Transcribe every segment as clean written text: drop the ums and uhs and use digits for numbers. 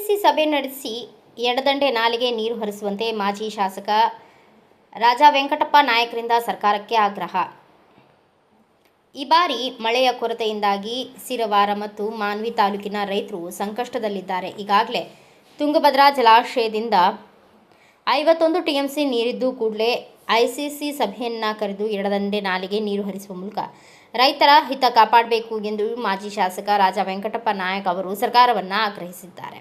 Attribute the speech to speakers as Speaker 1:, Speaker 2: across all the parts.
Speaker 1: ICC ಸಭೆ ನಡೆಸಿ ಎಡದಂಡೆ ನಾಲೆಗೆ ನೀರು ಹರಿಸುವಂತೆ ಮಾಜಿ ಶಾಸಕ ರಾಜಾ ವೆಂಕಟಪ್ಪ ನಾಯಕರಿಂದ ಸರ್ಕಾರಕ್ಕೆ ಆಗ್ರಹ. ಈ ಬಾರಿ ಮಳೆಯ ಕೊರತೆಯಿಂದಾಗಿ ಸಿರವಾರ ಮತ್ತು ಮಾನ್ವಿ ತಾಲೂಕಿನ ರೈತರು ಸಂಕಷ್ಟದಲ್ಲಿದ್ದಾರೆ. ಈಗಾಗಲೇ ತುಂಗಭದ್ರಾ ಜಲಾಶಯದಿಂದ 51 ಟಿಎಂಸಿ ನೀರಿದ್ದು ಕೂಡಲೇ ಐಸಿಸಿ ಸಭೆಯನ್ನು ಕರೆದು ಎಡದಂಡೆ ನಾಲೆಗೆ ನೀರು ಹರಿಸುವ ಮೂಲಕ ರೈತರ ಹಿತ ಕಾಪಾಡಬೇಕು ಎಂದು ಮಾಜಿ ಶಾಸಕ ರಾಜಾ ವೆಂಕಟಪ್ಪ ನಾಯಕ್ ಅವರು ಸರ್ಕಾರವನ್ನು ಆಗ್ರಹಿಸಿದ್ದಾರೆ.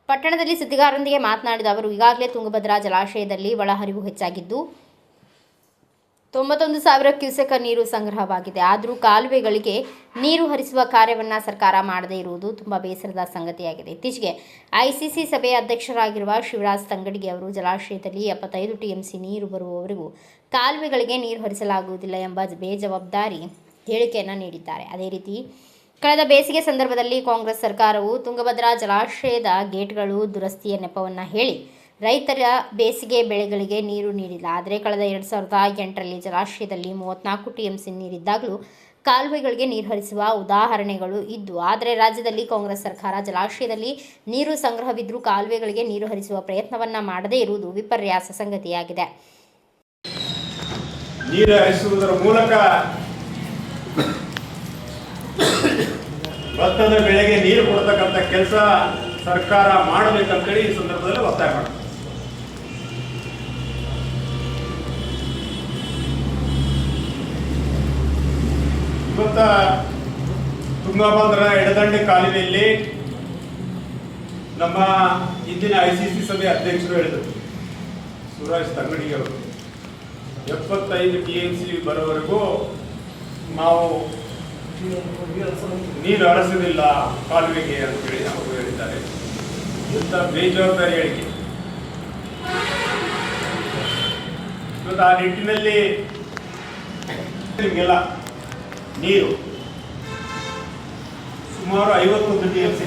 Speaker 1: ಪಟ್ಟಣದಲ್ಲಿ ಸುದ್ದಿಗಾರರೊಂದಿಗೆ ಮಾತನಾಡಿದ ಅವರು, ಈಗಾಗಲೇ ತುಂಗಭದ್ರಾ ಜಲಾಶಯದಲ್ಲಿ ಒಳಹರಿವು ಹೆಚ್ಚಾಗಿದ್ದು 91,000 ಕ್ಯೂಸೆಕ್ ನೀರು ಸಂಗ್ರಹವಾಗಿದೆ. ಆದರೂ ಕಾಲುವೆಗಳಿಗೆ ನೀರು ಹರಿಸುವ ಕಾರ್ಯವನ್ನು ಸರ್ಕಾರ ಮಾಡದೇ ಇರುವುದು ತುಂಬ ಬೇಸರದ ಸಂಗತಿಯಾಗಿದೆ. ಇತ್ತೀಚೆಗೆ ಐಸಿಸಿ ಸಭೆಯ ಅಧ್ಯಕ್ಷರಾಗಿರುವ ಶಿವರಾಜ್ ತಂಗಡಗಿ ಅವರು ಜಲಾಶಯದಲ್ಲಿ 75 ಟಿಎಂಸಿ ನೀರು ಬರುವವರೆಗೂ ಕಾಲುವೆಗಳಿಗೆ ನೀರು ಹರಿಸಲಾಗುವುದಿಲ್ಲ ಎಂಬ ಬೇಜವಾಬ್ದಾರಿ ಹೇಳಿಕೆಯನ್ನು ನೀಡಿದ್ದಾರೆ. ಅದೇ ರೀತಿ ಕಳೆದ ಬೇಸಿಗೆ ಸಂದರ್ಭದಲ್ಲಿ ಕಾಂಗ್ರೆಸ್ ಸರ್ಕಾರವು ತುಂಗಭದ್ರಾ ಜಲಾಶಯದ ಗೇಟ್ಗಳು ದುರಸ್ತಿಯ ನೆಪವನ್ನು ಹೇಳಿ ರೈತರ ಬೇಸಿಗೆ ಬೆಳೆಗಳಿಗೆ ನೀರು ನೀಡಿಲ್ಲ. ಆದರೆ ಕಳೆದ 2008ರಲ್ಲಿ ಜಲಾಶಯದಲ್ಲಿ 34 ಟಿಎಂಸಿ ನೀರಿದ್ದಾಗಲೂ ಕಾಲುವೆಗಳಿಗೆ ನೀರು ಹರಿಸುವ ಉದಾಹರಣೆಗಳು ಇದ್ದು, ಆದರೆ ರಾಜ್ಯದಲ್ಲಿ ಕಾಂಗ್ರೆಸ್ ಸರ್ಕಾರ ಜಲಾಶಯದಲ್ಲಿ ನೀರು ಸಂಗ್ರಹವಿದ್ದರೂ ಕಾಲುವೆಗಳಿಗೆ ನೀರು ಹರಿಸುವ ಪ್ರಯತ್ನವನ್ನು ಮಾಡದೇ ಇರುವುದು ವಿಪರ್ಯಾಸ ಸಂಗತಿಯಾಗಿದೆ.
Speaker 2: ನೀರು ಹರಿಸುವುದರ ಮೂಲಕ ಭತ್ತದ ಬೆಳೆಗೆ ನೀರು ಕೊಡ್ತಕ್ಕಂಥ ಕೆಲಸ ಸರ್ಕಾರ ಮಾಡಬೇಕಂತೇಳಿ ಈ ಸಂದರ್ಭದಲ್ಲಿ ಒತ್ತಾಯ ಮಾಡ್ತಾರೆ. ಇವತ್ತ ತುಂಗಭದ್ರಾ ಎಡದಂಡೆ ಕಾಲುವೆಯಲ್ಲಿ ನಮ್ಮ ಇಂದಿನ ಐಸಿಸಿ ಸಭೆ ಅಧ್ಯಕ್ಷರು ಹೇಳಿದರು, ಶಿವರಾಜ್ ತಂಗಡಗಿ ಅವರು 75 ಟಿಎಂಸಿ ಬರೋವರೆಗೂ ನಾವು ನೀರು ಹರಿಸುವುದಿಲ್ಲ ಕಾಲುವೆಗೆ ಅಂತೇಳಿ ಅವರು ಹೇಳಿದ್ದಾರೆ. ಇಂಥ ಬೇಜವಾಬ್ದಾರಿ ಹೇಳಿಕೆ. ಇವತ್ತು ಆ ನಿಟ್ಟಿನಲ್ಲಿ ನಿಮಗೆಲ್ಲ ನೀರು ಸುಮಾರು 51 ಟಿಎಂಸಿ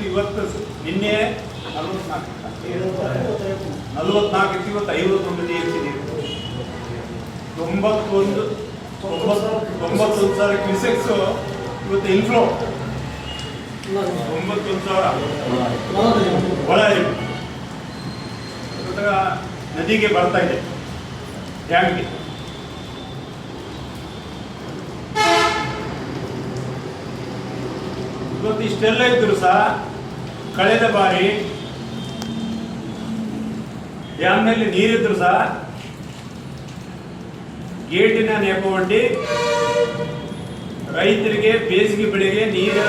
Speaker 2: ಇವತ್ತು ನಿನ್ನೆ 44 ಇವತ್ತು 51 ಟಿಎಂಸಿ ನೀರು 91,000 ಕ್ಯೂಸೆಕ್ಸ್ ಇವತ್ತು ಇನ್ಫ್ಲೋ 91,000 ಒಳಹರಿವು ನದಿಗೆ ಬರ್ತಾ ಇದೆ, ಡ್ಯಾಮ್ಗೆ. ಇವತ್ತು ಇಷ್ಟೆಲ್ಲ ಇದ್ರು ಸಹ ಕಳೆದ ಬಾರಿ ಡ್ಯಾಮ್ನಲ್ಲಿ ನೀರಿದ್ರು ಸಹ ಗೇಟಿನ ನೆಪವೊಡ್ಡಿ ರೈತರಿಗೆ ಬೇಸಿಗೆ ಬೆಳೆಗೆ ನೀರು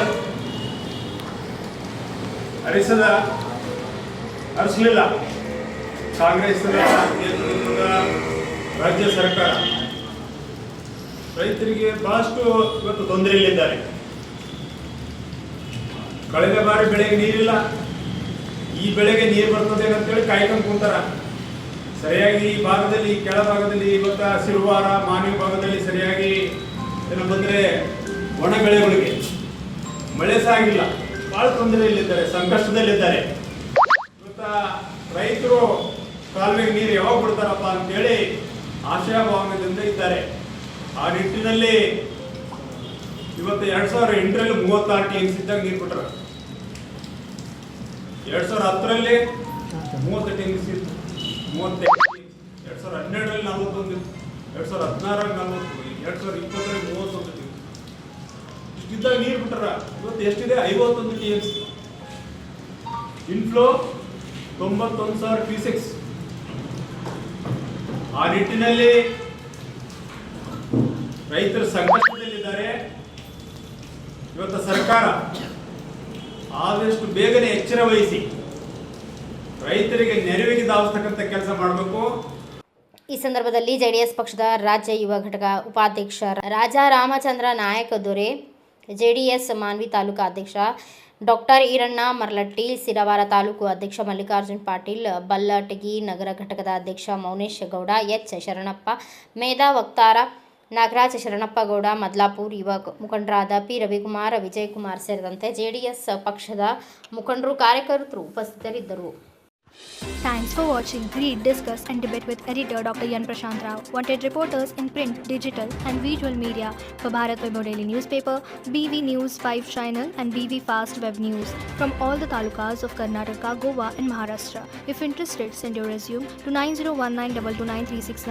Speaker 2: ಹರಿಸಲಿಲ್ಲ. ಕಾಂಗ್ರೆಸ್ ರಾಜ್ಯ ಸರ್ಕಾರ ರೈತರಿಗೆ ಬಹಳಷ್ಟು ಇವತ್ತು ತೊಂದರೆಯಲ್ಲಿದ್ದಾರೆ. ಕಳೆದ ಬಾರಿ ಬೆಳೆಗೆ ನೀರಿಲ್ಲ, ಈ ಬೆಳೆಗೆ ನೀರು ಬರ್ತದೆ ಅಂತೇಳಿ ಕಾಯ್ಕೊಂಡು ಕೂತಾರ. ಸರಿಯಾಗಿ ಈ ಭಾಗದಲ್ಲಿ, ಕೆಳ ಭಾಗದಲ್ಲಿ ಇವತ್ತ ಸಿರುವಾರ ಮಾನ್ವಿ ಭಾಗದಲ್ಲಿ ಸರಿಯಾಗಿ ಏನು ಬಂದರೆ ಒಣ ಬೆಳೆಗಳಿಗೆ ಮಳೆ ಸಹ ಆಗಿಲ್ಲ. ಭಾಳ ತೊಂದರೆಯಲ್ಲಿದ್ದಾರೆ, ಸಂಕಷ್ಟದಲ್ಲಿದ್ದಾರೆ. ಇವತ್ತ ರೈತರು ಕಾಲುವೆಗೆ ನೀರು ಯಾವಾಗ ಬಿಡ್ತಾರಪ್ಪ ಅಂತೇಳಿ ಆಶಾಭಾವನದಿಂದ ಇದ್ದಾರೆ. ಆ ನಿಟ್ಟಿನಲ್ಲಿ ಇವತ್ತು 2008ರಲ್ಲಿ 36 ಟಿಎಂಸಿ ಇದ್ದಾಗ ನೀರು ಬಿಟ್ಟರು. 2010ರಲ್ಲಿ 30 ಟಿಎಂಸಿ ಇತ್ತು, 2012ರಲ್ಲಿ 41 ಇತ್ತು, 2016ರಲ್ಲಿ 40, 2020ರಲ್ಲಿ 31 ಟಿಎಂಸಿ ಇಷ್ಟಿದ್ದಾಗ ನೀರು ಬಿಟ್ಟರ. ಇವತ್ತು ಎಷ್ಟಿದೆ? 51 ಟಿಎಂಸಿ. Inflow 91,000 cusecs. ಆ ನಿಟ್ಟಿನಲ್ಲಿ ರೈತರು ಸಂಕಷ್ಟದಲ್ಲಿದ್ದಾರೆ. ಇವತ್ತು ಸರ್ಕಾರ ಆದಷ್ಟು ಬೇಗನೆ ಎಚ್ಚರ ವಹಿಸಿ ರೈತರಿಗೆ ನೆರವಿಗೆ ಧಾವಿಸ್ತಕ್ಕಂಥ ಕೆಲಸ ಮಾಡಬೇಕು.
Speaker 1: ಈ ಸಂದರ್ಭದಲ್ಲಿ ಜೆಡಿಎಸ್ ಪಕ್ಷದ ರಾಜ್ಯ ಯುವ ಘಟಕ ಉಪಾಧ್ಯಕ್ಷ ರಾಜಾ ರಾಮಚಂದ್ರ ನಾಯಕ ದೊರೆ, ಜೆಡಿಎಸ್ ಮಾನ್ವಿ ತಾಲೂಕು ಅಧ್ಯಕ್ಷ ಡಾಕ್ಟರ್ ಈರಣ್ಣ ಮರ್ಲಟ್ಟಿ, ಸಿರವಾರ ತಾಲೂಕು ಅಧ್ಯಕ್ಷ ಮಲ್ಲಿಕಾರ್ಜುನ್ ಪಾಟೀಲ್, ಬಲ್ಲಟಗಿ ನಗರ ಘಟಕದ ಅಧ್ಯಕ್ಷ ಮೌನೇಶ್ ಗೌಡ, ಎಚ್ ಶರಣಪ್ಪ, ಮೇಧಾ ವಕ್ತಾರ ನಾಗರಾಜ್, ಶರಣಪ್ಪಗೌಡ, ಮದ್ಲಾಪುರ್, ಯುವ ಮುಖಂಡರಾದ ಪಿ ರವಿಕುಮಾರ್, ವಿಜಯಕುಮಾರ್ ಸೇರಿದಂತೆ ಜೆಡಿಎಸ್ ಪಕ್ಷದ ಮುಖಂಡರು, ಕಾರ್ಯಕರ್ತರು ಉಪಸ್ಥಿತರಿದ್ದರು.
Speaker 3: Thanks for watching. Read, discuss, and debate with editor Dr. Yan Prashant Rao. Wanted reporters in print, digital, and visual media for Bharat Vaibhav Daily Newspaper, BV News 5 Channel, and BV Fast Web News from all the talukas of Karnataka, Goa, and Maharashtra. If interested, send your resume to 9019229369.